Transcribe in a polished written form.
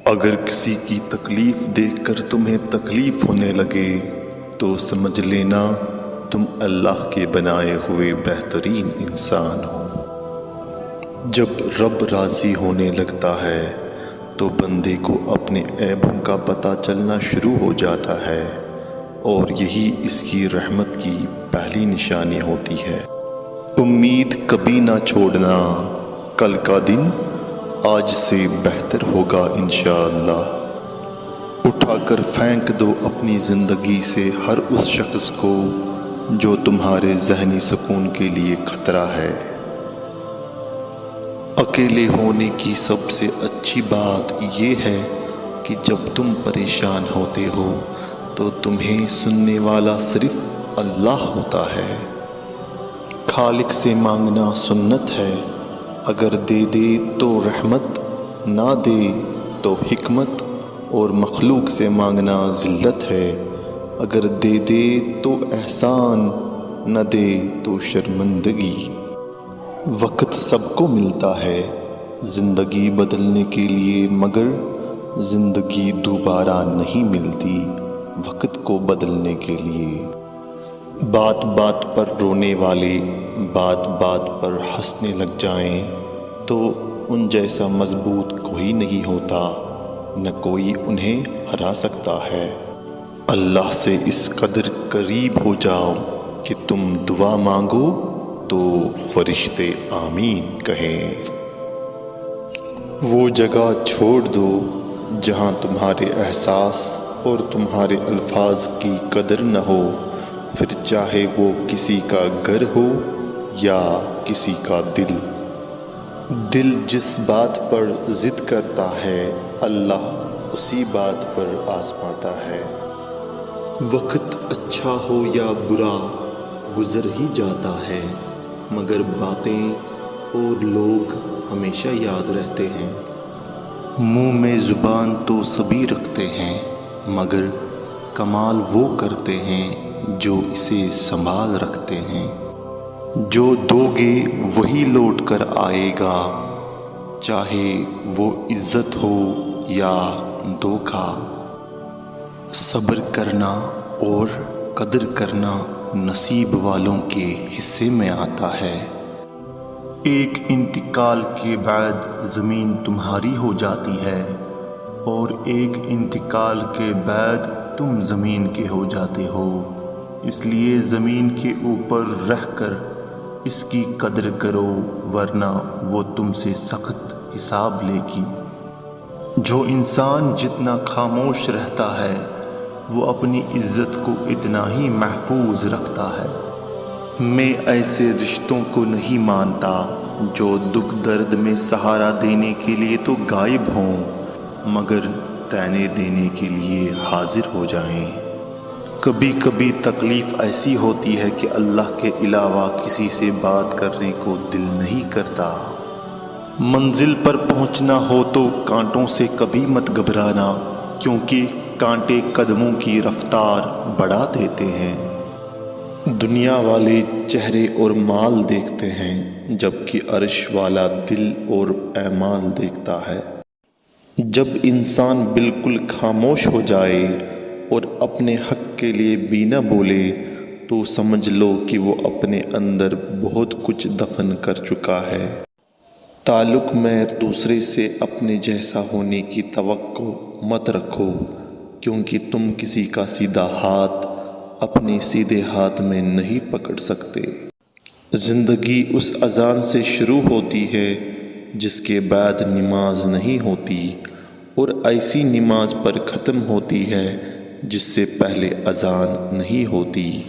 اگر کسی کی تکلیف دیکھ کر تمہیں تکلیف ہونے لگے تو سمجھ لینا تم اللہ کے بنائے ہوئے بہترین انسان ہو۔ جب رب راضی ہونے لگتا ہے تو بندے کو اپنے عیبوں کا پتہ چلنا شروع ہو جاتا ہے، اور یہی اس کی رحمت کی پہلی نشانی ہوتی ہے۔ امید کبھی نہ چھوڑنا، کل کا دن آج سے بہتر ہوگا انشاءاللہ۔ اٹھا کر پھینک دو اپنی زندگی سے ہر اس شخص کو جو تمہارے ذہنی سکون کے لیے خطرہ ہے۔ اکیلے ہونے کی سب سے اچھی بات یہ ہے کہ جب تم پریشان ہوتے ہو تو تمہیں سننے والا صرف اللہ ہوتا ہے۔ خالق سے مانگنا سنت ہے، اگر دے دے تو رحمت، نہ دے تو حکمت، اور مخلوق سے مانگنا ذلت ہے، اگر دے دے تو احسان، نہ دے تو شرمندگی۔ وقت سب کو ملتا ہے زندگی بدلنے کے لیے، مگر زندگی دوبارہ نہیں ملتی وقت کو بدلنے کے لیے۔ بات بات پر رونے والے بات بات پر ہنسنے لگ جائیں تو ان جیسا مضبوط کوئی نہیں ہوتا، نہ کوئی انہیں ہرا سکتا ہے۔ اللہ سے اس قدر قریب ہو جاؤ کہ تم دعا مانگو تو فرشتے آمین کہیں۔ وہ جگہ چھوڑ دو جہاں تمہارے احساس اور تمہارے الفاظ کی قدر نہ ہو، پھر چاہے وہ کسی کا گھر ہو یا کسی کا دل۔ دل جس بات پر ضد کرتا ہے اللہ اسی بات پر آزماتا ہے۔ وقت اچھا ہو یا برا گزر ہی جاتا ہے، مگر باتیں اور لوگ ہمیشہ یاد رہتے ہیں۔ منہ میں زبان تو سبھی رکھتے ہیں، مگر کمال وہ کرتے ہیں جو اسے سنبھال رکھتے ہیں۔ جو دو گے وہی لوٹ کر آئے گا، چاہے وہ عزت ہو یا دھوکہ۔ صبر کرنا اور قدر کرنا نصیب والوں کے حصے میں آتا ہے۔ ایک انتقال کے بعد زمین تمہاری ہو جاتی ہے، اور ایک انتقال کے بعد تم زمین کے ہو جاتے ہو، اس لیے زمین کے اوپر رہ کر اس کی قدر کرو، ورنہ وہ تم سے سخت حساب لے گی۔ جو انسان جتنا خاموش رہتا ہے وہ اپنی عزت کو اتنا ہی محفوظ رکھتا ہے۔ میں ایسے رشتوں کو نہیں مانتا جو دکھ درد میں سہارا دینے کے لیے تو غائب ہوں، مگر طعنے دینے کے لیے حاضر ہو جائیں۔ کبھی کبھی تکلیف ایسی ہوتی ہے کہ اللہ کے علاوہ کسی سے بات کرنے کو دل نہیں کرتا۔ منزل پر پہنچنا ہو تو کانٹوں سے کبھی مت گھبرانا، کیونکہ کانٹے قدموں کی رفتار بڑھا دیتے ہیں۔ دنیا والے چہرے اور مال دیکھتے ہیں، جبکہ عرش والا دل اور اعمال دیکھتا ہے۔ جب انسان بالکل خاموش ہو جائے اور اپنے حق کے لیے بھی نہ بولے تو سمجھ لو کہ وہ اپنے اندر بہت کچھ دفن کر چکا ہے۔ تعلق میں دوسرے سے اپنے جیسا ہونے کی توقع مت رکھو، کیونکہ تم کسی کا سیدھا ہاتھ اپنے سیدھے ہاتھ میں نہیں پکڑ سکتے۔ زندگی اس اذان سے شروع ہوتی ہے جس کے بعد نماز نہیں ہوتی، اور ایسی نماز پر ختم ہوتی ہے جس سے پہلے اذان نہیں ہوتی۔